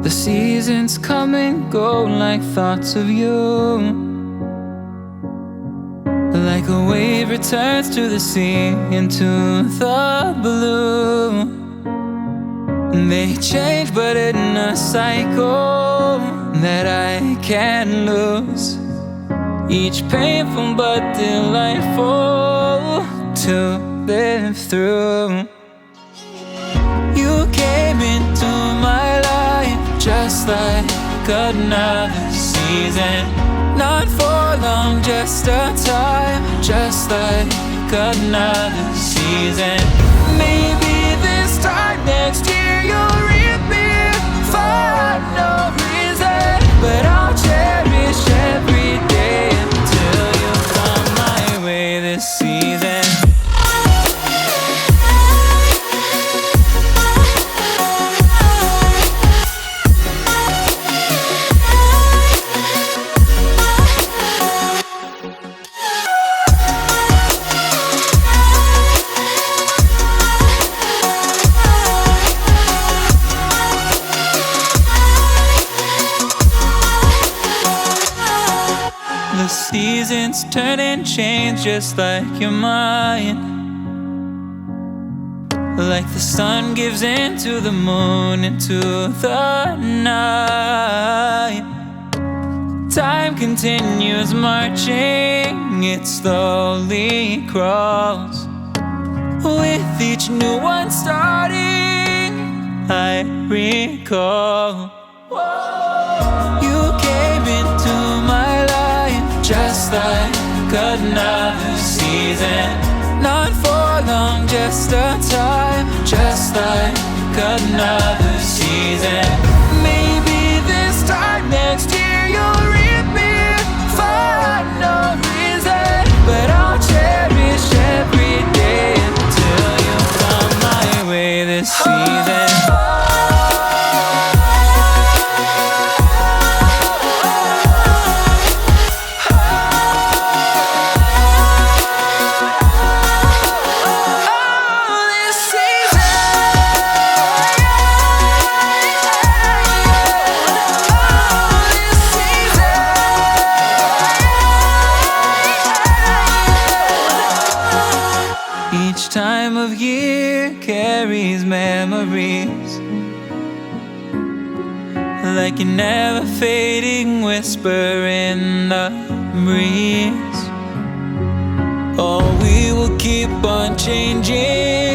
The seasons come and go like thoughts of you. Like a wave returns to the sea, into the blue. They change but in a cycle that I can't lose. Each painful but delightful to live through. You came into my life just like another season. Not for long, just a time, just like another season. Maybe this time next year you'll reappear for no reason, but I'll cherish every day until you come my way this season. The seasons turn and change just like your mind. Like the sun gives into the moon, into the night. Time continues marching, it slowly crawls. With each new one starting, I recall. You came into my life just like another season. Not for long, just a time, just like another season. Maybe this time next year you'll reappear for no reason, but I'll cherish every day until you come my way this season. Each time of year carries memories, like a never fading whisper in the breeze. Oh, we will keep on changing